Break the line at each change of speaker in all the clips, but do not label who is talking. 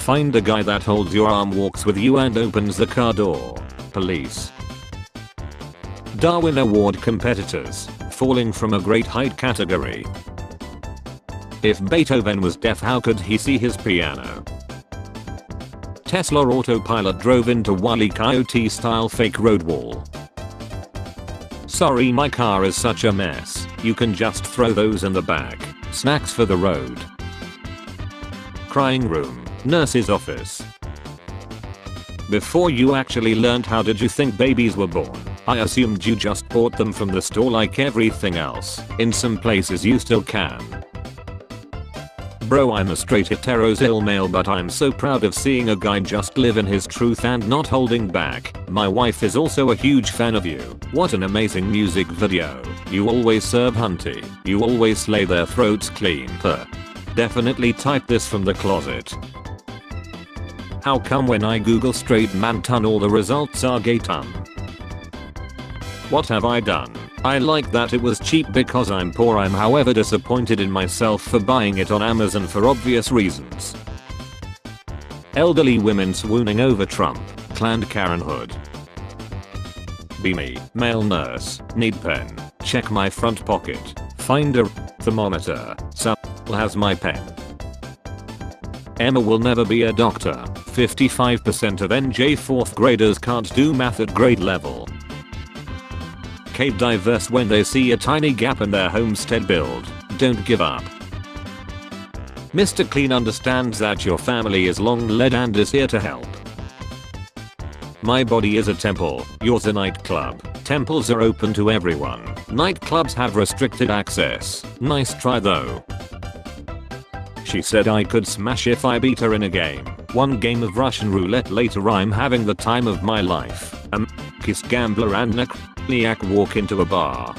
Find a guy that holds your arm, walks with you and opens the car door. Police. Darwin Award competitors falling from a great height category. If Beethoven was deaf, how could he see his piano? Tesla autopilot drove into Wile E. Coyote style fake road wall. Sorry, my car is such a mess. You can just throw those in the back. Snacks for the road. Crying room. Nurse's office. Before you actually learned, how did you think babies were born? I assumed you just bought them from the store like everything else. In some places you still can. Bro, I'm a straight heterosexual male, but I'm so proud of seeing a guy just live in his truth and not holding back. My wife is also a huge fan of you. What an amazing music video. You always serve hunty. You always slay their throats clean. Definitely type this from the closet. How come when I google straight man ton all the results are gay ton? What have I done? I like that it was cheap because I'm poor. I'm however disappointed in myself for buying it on Amazon for obvious reasons. Elderly women swooning over Trump. Planned Karenhood. Be me. Male nurse. Need pen. Check my front pocket. Find a thermometer. Some has my pen. Emma will never be a doctor. 55% of NJ 4th graders can't do math at grade level. Cave divers when they see a tiny gap in their homestead build. Don't give up. Mr. Clean understands that your family is long led and is here to help. My body is a temple, yours a nightclub. Temples are open to everyone. Nightclubs have restricted access. Nice try though. She said I could smash if I beat her in a game. One game of Russian roulette later, I'm having the time of my life. A kiss gambler and necrophiliac walk into a bar.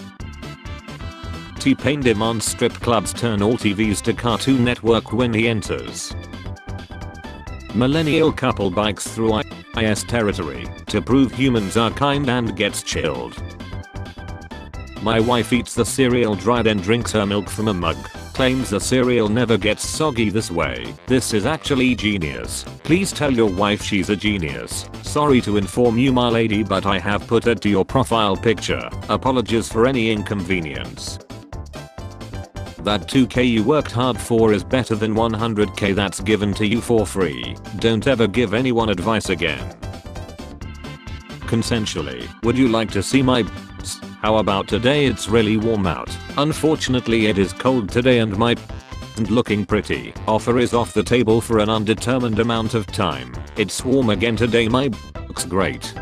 T-Pain demands strip clubs turn all TVs to Cartoon Network when he enters. Millennial couple bikes through IS territory to prove humans are kind and gets chilled. My wife eats the cereal dry then drinks her milk from a mug. Claims the cereal never gets soggy this way. This is actually genius. Please tell your wife she's a genius. Sorry to inform you my lady, but I have put it to your profile picture. Apologies for any inconvenience. That 2k you worked hard for is better than 100k that's given to you for free. Don't ever give anyone advice again. Consensually. Would you like to see my How about today? It's really warm out. Unfortunately it is cold today and my isn't looking pretty. Offer is off the table for an undetermined amount of time. It's warm again today. My looks great.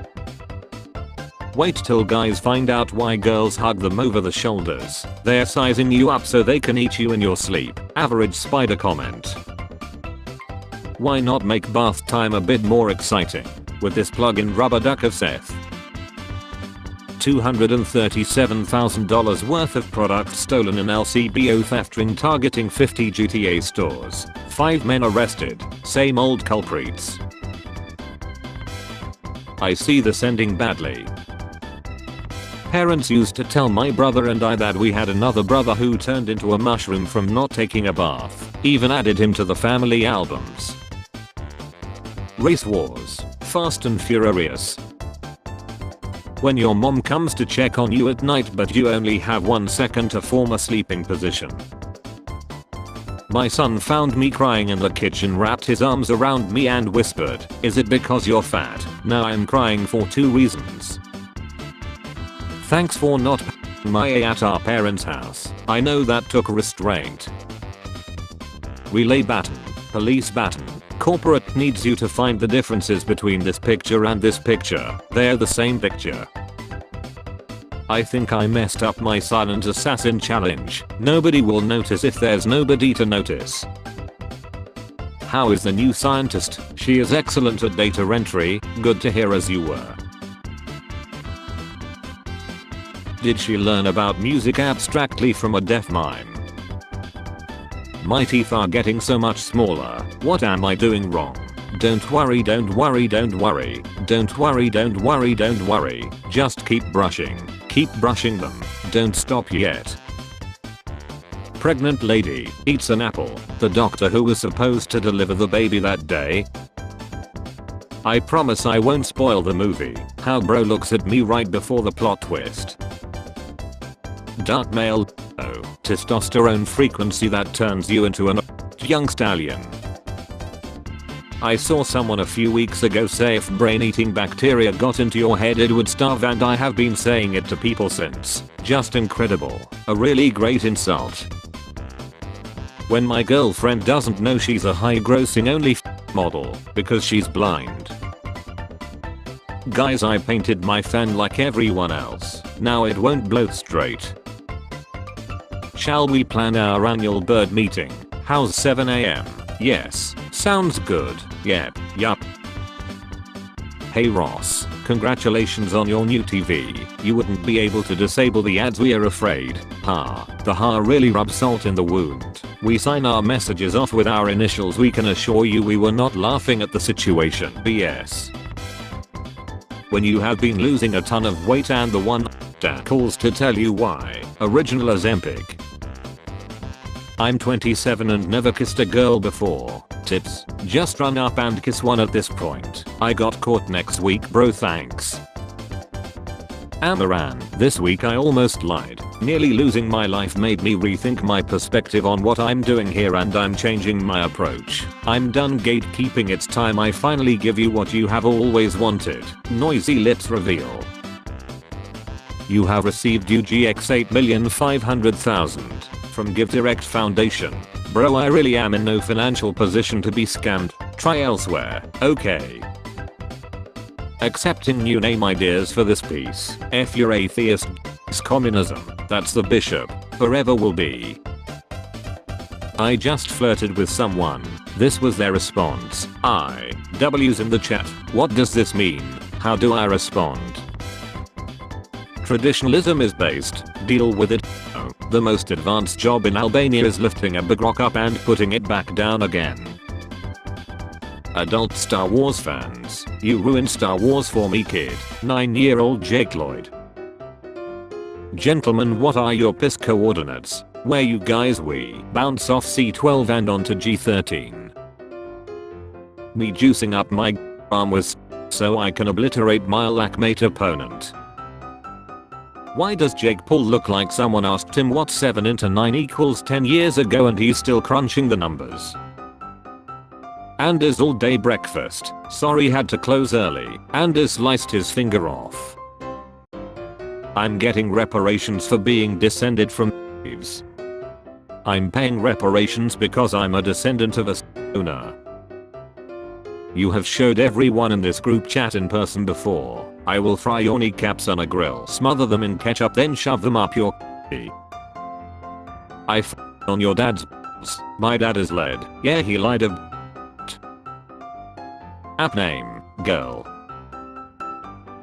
Wait till guys find out why girls hug them over the shoulders. They're sizing you up so they can eat you in your sleep. Average spider comment. Why not make bath time a bit more exciting? With this plug-in rubber duck of Seth. $237,000 worth of products stolen in LCBO theft ring targeting 50 GTA stores. 5 men arrested. Same old culprits. I see this ending badly. Parents used to tell my brother and I that we had another brother who turned into a mushroom from not taking a bath. Even added him to the family albums. Race wars. Fast and Furious. When your mom comes to check on you at night but you only have 1 second to form a sleeping position. My son found me crying in the kitchen, wrapped his arms around me and whispered, "Is it because you're fat?" Now I'm crying for 2 reasons. Thanks for not p***ing my A at our parents' house. I know that took restraint. Relay baton. Police baton. Corporate needs you to find the differences between this picture and this picture. They're the same picture. I think I messed up my silent assassin challenge. Nobody will notice if there's nobody to notice. How is the new scientist? She is excellent at data entry. Good to hear as you were. Did she learn about music abstractly from a deaf mime? My teeth are getting so much smaller. What am I doing wrong? Don't worry, don't worry, don't worry. Don't worry, don't worry, don't worry. Just keep brushing. Keep brushing them. Don't stop yet. Pregnant lady eats an apple. The doctor who was supposed to deliver the baby that day. I promise I won't spoil the movie. How bro looks at me right before the plot twist. Dark male. Oh, testosterone frequency that turns you into an young stallion. I saw someone a few weeks ago say if brain eating bacteria got into your head it would starve, and I have been saying it to people since. Just incredible. A really great insult. When my girlfriend doesn't know she's a high grossing only model because she's blind. Guys, I painted my fan like everyone else. Now it won't blow straight. Shall we plan our annual bird meeting? How's 7 AM? Yes. Sounds good. Yep. Yup. Hey Ross, congratulations on your new TV. You wouldn't be able to disable the ads, we are afraid. Ha. The ha really rubs salt in the wound. We sign our messages off with our initials. We can assure you we were not laughing at the situation. BS. When you have been losing a ton of weight and the one that calls to tell you why. Original Ozempic. I'm 27 and never kissed a girl before. Tips: just run up and kiss one at this point. I got caught next week bro, thanks. Amaran, this week I almost lied. Nearly losing my life made me rethink my perspective on what I'm doing here, and I'm changing my approach. I'm done gatekeeping, it's time I finally give you what you have always wanted. Noisy lips reveal. You have received UGX 8,500,000 from GiveDirect Foundation. Bro, I really am in no financial position to be scammed. Try elsewhere. Okay. Accepting new name ideas for this piece. F your atheist. It's communism. That's the bishop. Forever will be. I just flirted with someone. This was their response. W's in the chat. What does this mean? How do I respond? Traditionalism is based. Deal with it. Oh, the most advanced job in Albania is lifting a big rock up and putting it back down again. Adult Star Wars fans, you ruined Star Wars for me, kid. 9-year-old Jake Lloyd. Gentlemen, what are your piss coordinates? Where you guys? We bounce off C12 and onto G13. Me juicing up my arm was so I can obliterate my lackmate opponent. Why does Jake Paul look like someone asked him what 7 into 9 equals 10 years ago and he's still crunching the numbers? And is all day breakfast. Sorry, had to close early. And is sliced his finger off. I'm getting reparations for being descended from thieves. I'm paying reparations because I'm a descendant of a owner. You have showed everyone in this group chat in person before. I will fry your kneecaps on a grill, smother them in ketchup, then shove them up your I on your dad's balls. My dad is lead. Yeah, he lied a App name, girl.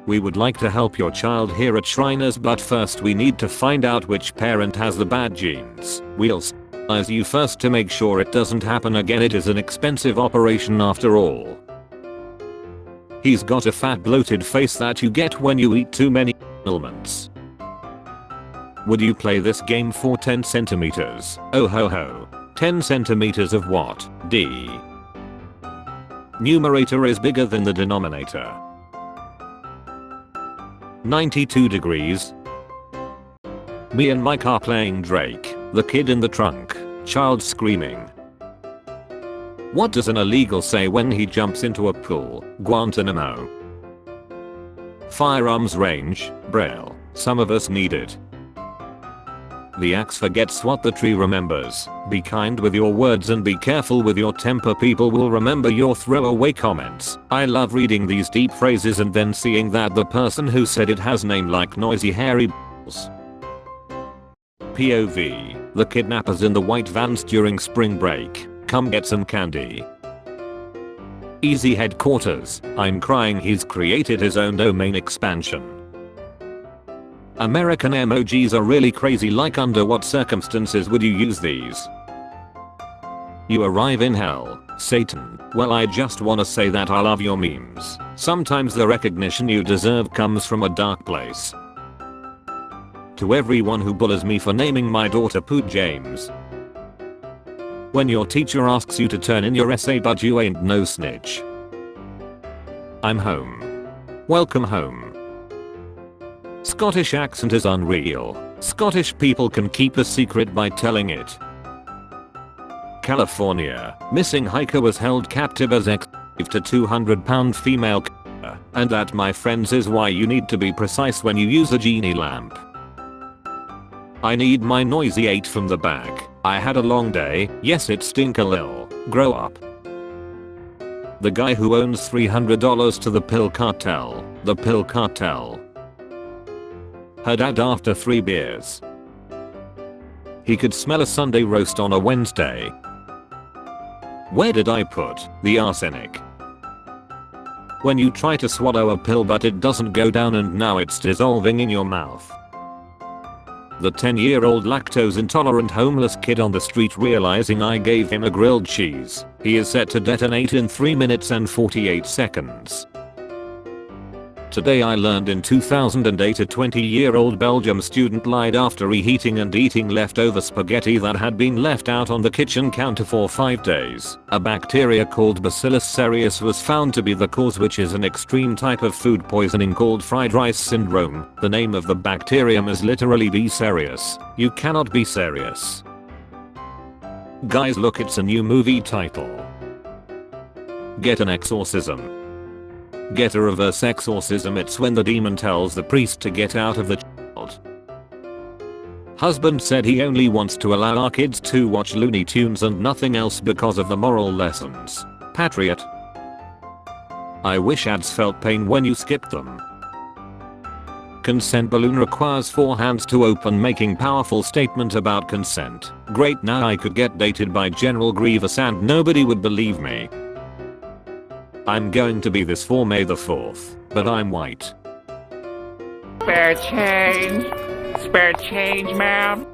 We would like to help your child here at Shriners, but first we need to find out which parent has the bad genes. We'll sterilize you first to make sure it doesn't happen again. It is an expensive operation after all. He's got a fat bloated face that you get when you eat too many elements. Would you play this game for 10 centimeters? Oh ho ho. 10 centimeters of what? D. Numerator is bigger than the denominator. 92 degrees. Me and Mike are playing Drake, the kid in the trunk, child screaming. What does an illegal say when he jumps into a pool? Guantanamo. Firearms range, Braille. Some of us need it. The axe forgets what the tree remembers. Be kind with your words and be careful with your temper. People will remember your throwaway comments. I love reading these deep phrases and then seeing that the person who said it has name like noisy hairy balls. POV. The kidnappers in the white vans during spring break. Come get some candy. Easy headquarters. I'm crying, he's created his own domain expansion. American emojis are really crazy, like under what circumstances would you use these? You arrive in hell, Satan. Well, I just wanna say that I love your memes. Sometimes the recognition you deserve comes from a dark place. To everyone who bullies me for naming my daughter Pooh James, When your teacher asks you to turn in your essay but you ain't no snitch. I'm home. Welcome home. Scottish accent is unreal. Scottish people can keep a secret by telling it. California, missing hiker was held captive as ex-slave to 200-pound female killer, and that, my friends, is why you need to be precise when you use a genie lamp. I need my noisy 8 from the back. I had a long day, yes it stink a lil, grow up. The guy who owns $300 to the pill cartel, the pill cartel. Her dad after 3 beers. He could smell a Sunday roast on a Wednesday. Where did I put the arsenic? When you try to swallow a pill but it doesn't go down and now it's dissolving in your mouth. The 10-year-old lactose intolerant homeless kid on the street realizing I gave him a grilled cheese. He is set to detonate in 3 minutes and 48 seconds. Today I learned in 2008 a 20-year-old Belgium student lied after reheating and eating leftover spaghetti that had been left out on the kitchen counter for 5 days. A bacteria called Bacillus cereus was found to be the cause, which is an extreme type of food poisoning called fried rice syndrome. The name of the bacterium is literally be serious. You cannot be serious. Guys, look, it's a new movie title. Get an exorcism. Get a reverse exorcism. It's when the demon tells the priest to get out of the child. Husband said he only wants to allow our kids to watch Looney Tunes and nothing else because of the moral lessons. Patriot. I wish ads felt pain when you skipped them. Consent balloon requires 4 hands to open, making powerful statement about consent. Great, now I could get dated by General Grievous and nobody would believe me. I'm going to be this for May the 4th, but I'm white.
Spare change, ma'am.